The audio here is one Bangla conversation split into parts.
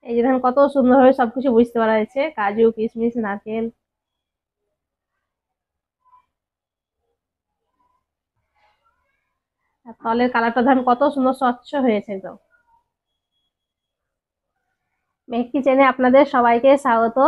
এই যে দেখেন কত সুন্দরভাবে সবকিছু বুঝতে পারা যাচ্ছে, কাজু কিশমিশ নারকেল। আর তলের কালারটা দেখেন কত সুন্দর স্বচ্ছ হয়েছে একদম। মেঘ কিচেনে আপনাদের সবাইকে স্বাগত।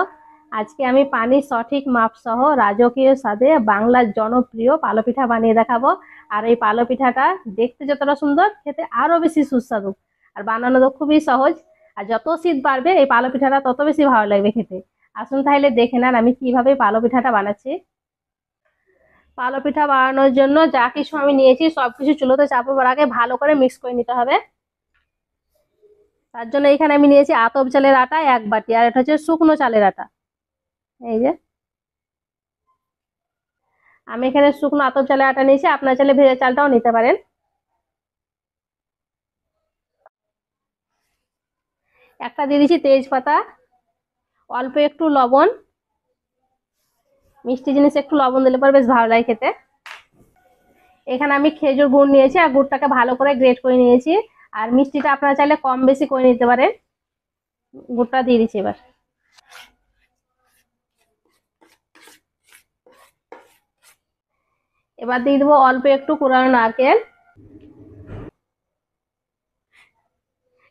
আজকে আমি পানির সঠিক মাপ সহ রাজকীয় স্বাদে বাংলার জনপ্রিয় পালো পিঠা বানিয়ে দেখাবো। আর এই পালো পিঠাটা দেখতে যতটা সুন্দর, খেতে আরো বেশি সুস্বাদু। আর বানানো তো খুবই সহজ। আর যত শীত বাড়বে এই পালো পিঠাটা তত বেশি ভালো লাগবে খেতে। আসুন তাহলে দেখে নেন আমি কিভাবে পালো পিঠাটা বানাচ্ছি। পালো পিঠা বানানোর জন্য যা কিছু আমি নিয়েছি সবকিছু চুলোতে চাপাবার আগে ভালো করে মিক্স করে নিতে হবে। তার জন্য এখানে আমি নিয়েছি আতপ চালের আটা 1 বাটি, আর এটা হচ্ছে শুকনো চালের আটা। এই যে আমি এখানে শুকনো আতপ চালের আটা নিয়েছি, আপনার চাইলে ভেজা চালটাও নিতে পারেন। একটা দিয়ে দিচ্ছি তেজপাতা, অল্প একটু লবণ। মিষ্টি জিনিস একটু লবণ দিলে পরে বেশ ভালো লাগে খেতে। এখানে আমি খেজুর গুড় নিয়েছি, আর গুড়টাকে ভালো করে গ্রেট করে নিয়েছি। আর মিষ্টিটা আপনারা চাইলে কম বেশি করে নিতে পারেন। গুড়টা দিয়ে দিচ্ছি এবার। এবার দিয়ে দেবো অল্প একটু কুড়ানো নারকেল।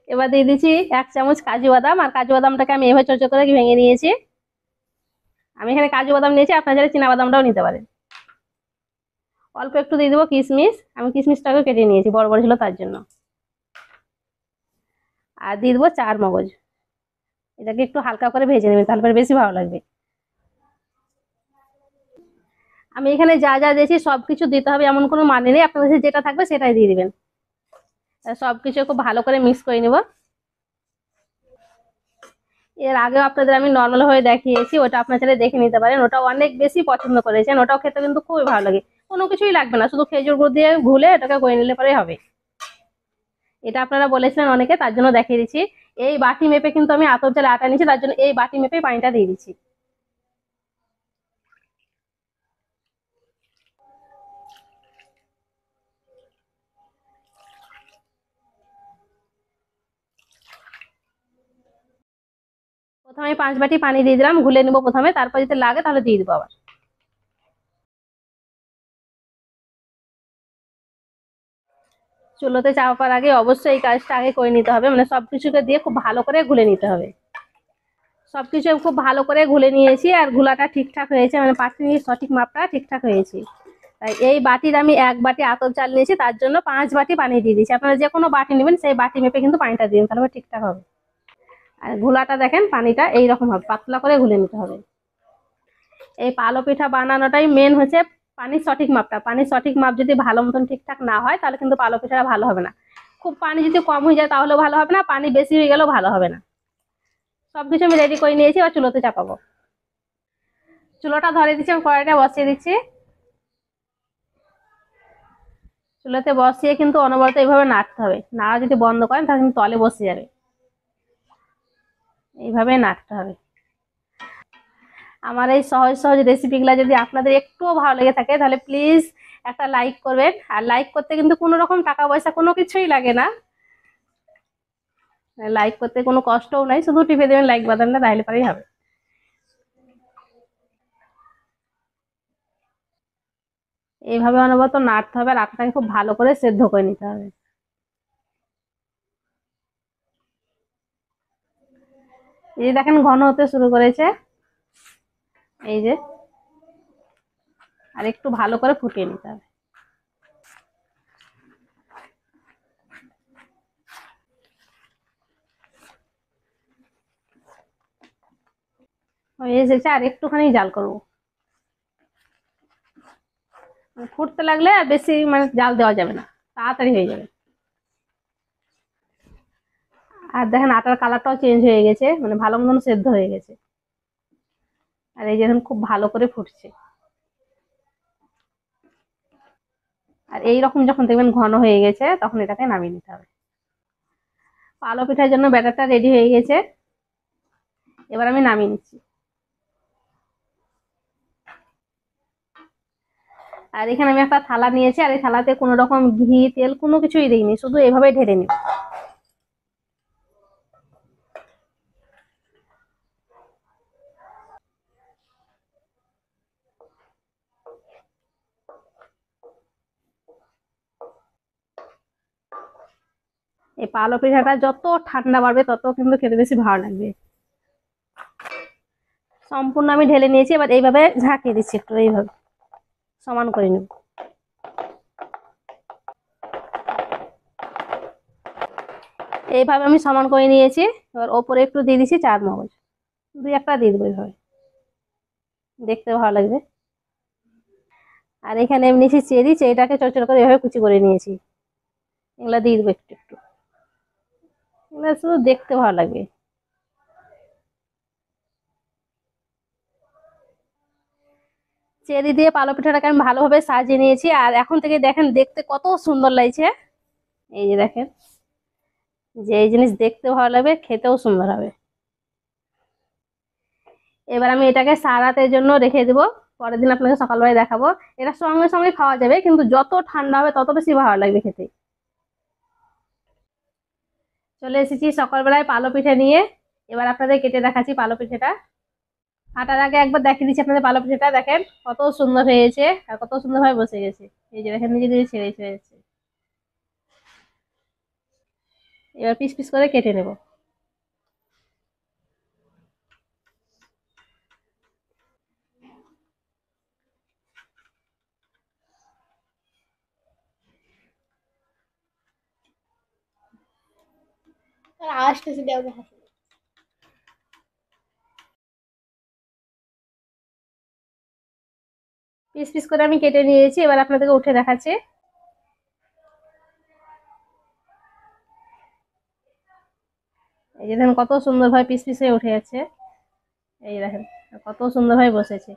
এবার দিয়ে দিচ্ছি 1 চামচ কাজু বাদাম, আর কাজু বাদামটাকে আমি এভাবে ছোট ছোট করে ভেঙে নিয়েছি। আমি এখানে কাজু বাদাম নিয়েছি, আপনারা চাইলে চীনা বাদামটাও নিতে পারেন। অল্প একটু দিয়ে দেবো কিশমিশ, আমি কিশমিশটাকে কেটে নিয়েছি, বড় বড় ছিল তার জন্য। আর দিয়ে দেবো 4 মগজ। এটাকে একটু হালকা করে ভেজে নেবেন, তাহলে পরে বেশি ভালো লাগবে। আমি এখানে যা যা দিয়েছি সবকিছু দিতে হবে এমন কোনো মানে নেই, আপনাদের কাছে যেটা থাকবে সেটাই দিয়ে দিবেন। সবকিছু খুব ভালো করে মিক্স করে নেব। এর আগেও আপনাদের আমি নর্মাল ভাবে দেখিয়েছি, ওটা আপনার ছেলে দেখে নিতে পারেন, ওটা অনেক বেশি পছন্দ করেছেন, ওটাও খেতে কিন্তু খুবই ভালো লাগে। কোনো কিছুই লাগবে না, শুধু খেজুর গুড় দিয়ে ঘুলে এটাকে করে নিলে পরেই হবে। এটা আপনারা বলেছিলেন অনেকে, তার জন্য দেখিয়ে দিচ্ছি। এই বাটি মেপে কিন্তু আমি আতপ চালে আটা নিচ্ছি, তার জন্য এই বাটি মেপে পানিটা দিয়ে দিচ্ছি। প্রথমে আমি 5 বাটি পানি দিয়ে দিলাম, ঘুলে নিব প্রথমে, তারপর যদি লাগে তাহলে দিয়ে দিবো আবার। চুলোতে চাপার আগে অবশ্যই এই কাজটা আগে করে নিতে হবে, মানে সবকিছুকে দিয়ে খুব ভালো করে ঘুলে নিতে হবে। সবকিছু খুব ভালো করে ঘুলে নিয়েছি, আর ঘোলাটা ঠিকঠাক হয়েছে, মানে পাটির সঠিক মাপটা ঠিকঠাক হয়েছে। তাই এই বাটির আমি 1 বাটি আতপ চাল নিয়েছি, তার জন্য 5 বাটি পানি দিয়ে দিয়েছি। আপনারা যে কোনো বাটি নেবেন সেই বাটি মেপে কিন্তু পানিটা দিন, তাহলে ঠিকঠাক হবে। আর ঘোলাটা দেখেন, পানিটা এইরকম হবে, পাতলা করে ঘুলে নিতে হবে। এই পালো পিঠা বানানোটাই মেন হচ্ছে পানির সঠিক মাপটা। পানির সঠিক মাপ যদি ভালো মতন ঠিকঠাক না হয় তাহলে কিন্তু পালো পিঠাটা ভালো হবে না। খুব পানি যদি কম হয়ে যায় তাহলেও ভালো হবে না, পানি বেশি হয়ে গেলেও ভালো হবে না। সবকিছু আমি রেডি করে নিয়েছি, এবার চুলোতে চাপাবো। চুলোটা ধরে দিচ্ছি, আমি কড়াইটা বসিয়ে দিচ্ছি। চুলোতে বসিয়ে কিন্তু অনবরত এইভাবে নাড়তে হবে, নাড়া যদি বন্ধ করেন তাহলে কিন্তু তলে বসে যাবে। এইভাবে নাড়তে হবে। আমার এই সহজ সহজ রেসিপিগুলো যদি আপনাদের একটুও ভালো লেগে থাকে তাহলে প্লিজ একটা লাইক করবেন। আর লাইক করতে কিন্তু কোনো রকম টাকা পয়সা কোনো কিছুই লাগে না। লাইক করতে কোনো কষ্টও নাই, শুধু টিপে দেবেন লাইক বাটনটা, তাহলে পরেই হবে। এইভাবে অনবরত নাড়তে হবে, আর আটাটাকে খুব ভালো করে সেদ্ধ করে নিতে হবে। এই যে দেখেন ঘন হতে শুরু করেছে, এই যে। আর একটু ভালো করে ফুটিয়ে নিতে হবে। হয়ে এসেছে, আর একটুখানি জাল করবো। ফুটতে লাগলে আর বেশি মানে জাল দেওয়া যাবে না, তাড়াতাড়ি হয়ে যাবে। আর দেখেন আটার কালারটাও চেঞ্জ হয়ে গেছে, মানে ভালো মতন সেদ্ধ হয়ে গেছে। আর এই যে এখন খুব ভালো করে ফুটছে। আর এইরকম যখন দেখবেন ঘন হয়ে গেছে তখন এটাকে নামিয়ে নিতে হবে। পালো পিঠার জন্য ব্যাটারটা রেডি হয়ে গেছে, এবার আমি নামিয়ে নিচ্ছি। আর এখানে আমি একটা থালা নিয়েছি, আর এই থালাতে কোনো রকম ঘি তেল কোনো কিছুই দিইনি, শুধু এভাবে ঢেলে নিই। এই পালো পিঠাটা যত ঠান্ডা বাড়বে তত কিন্তু খেতে বেশি ভালো লাগবে। সম্পূর্ণ আমি ঢেলে নিয়েছি, এবার এইভাবে ঝাঁকিয়ে দিচ্ছি, একটু এইভাবে সমান করে নেব। এইভাবে আমি সমান করে নিয়েছি। এবার ওপরে একটু দিয়ে দিচ্ছি চারমগজ, 2-1টা দিয়ে দেবো, এইভাবে দেখতে ভালো লাগবে। আর এখানে এমনি চেরিটাকে ছোট ছোট করে এভাবে কুচি করে নিয়েছি, এগুলা দিয়ে দেবো একটু একটু, এগুলা শুধু দেখতে ভালো লাগবে। চেরি দিয়ে পালো পিঠাটাকে আমি ভালোভাবে সাজিয়ে নিয়েছি, আর এখন থেকে দেখেন দেখতে কত সুন্দর লাগছে। এই যে দেখেন, যে এই জিনিস দেখতে ভালো লাগবে খেতেও সুন্দর হবে। এবার আমি এটাকে সারাতের জন্য রেখে দেবো, পরের দিন আপনাকে সকালবেলায় দেখাবো। এটা সঙ্গে সঙ্গে খাওয়া যাবে, কিন্তু যত ঠান্ডা হবে তত বেশি ভালো লাগবে খেতে। চলে এসেছি সকালবেলায় পালো পিঠে নিয়ে, এবার আপনাদের কেটে দেখাচ্ছি পালো পিঠেটা। কাটার আগে একবার দেখিয়ে দিচ্ছি আপনাদের পালো পিঠেটা, দেখেন কত সুন্দর হয়েছে আর কত সুন্দরভাবে বসে গেছে। এই যে দেখেন নিজে নিজে ছেড়ে ছেড়ে যাচ্ছে। এবার পিস পিস করে কেটে নেব। পিস পিস করে আমি কেটে নিয়েছি, এবার আপনাদেরকে উঠে দেখাচ্ছি। এই যে দেখেন কত সুন্দরভাবে পিস পিস হয়ে উঠে যাচ্ছে। এই দেখেন কত সুন্দরভাবে বসেছে।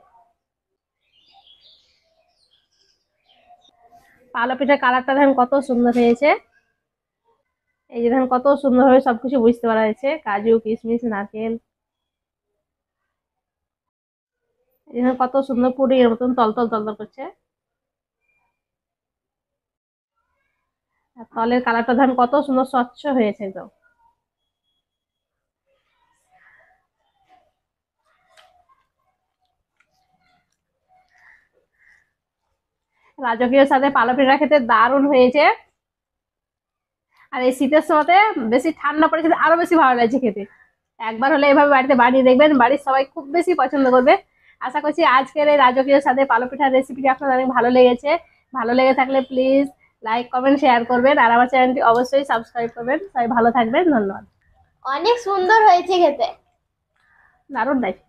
পালো পিঠার কালারটা দেখেন কত সুন্দর হয়েছে। এই যে দেখেন কত সুন্দরভাবে সবকিছু বুঝতে পারা যাচ্ছে, কাজু কিশমিশ নারকেল। এই দেখেন কত সুন্দর পুডিংয়ের মতন তলতল তলতল করছে। আর তলের কালারটা দেখেন কত সুন্দর স্বচ্ছ হয়েছে একদম। রাজকীয় সাথে পালো পিঠা খেতে দারুণ হয়েছে। আর এই শীতের সময়তে বেশি ঠান্ডা পড়েছে, আরো বেশি ভালো লাগছে খেতে। একবার হলে এভাবে বাড়িতে বানিয়ে দেখবেন, বাড়ির সবাই খুব বেশি পছন্দ করবে। আশা করছি আজকের এই রাজকীয় স্বাদে পালো পিঠার রেসিপিটি আপনাদের অনেক ভালো লেগেছে। ভালো লেগে থাকলে প্লিজ লাইক কমেন্ট শেয়ার করবেন, আর আমার চ্যানেলটি অবশ্যই সাবস্ক্রাইব করবেন। সবাই ভালো থাকবেন, ধন্যবাদ। অনেক সুন্দর হয়েছে খেতে। দারুণ লাগছে।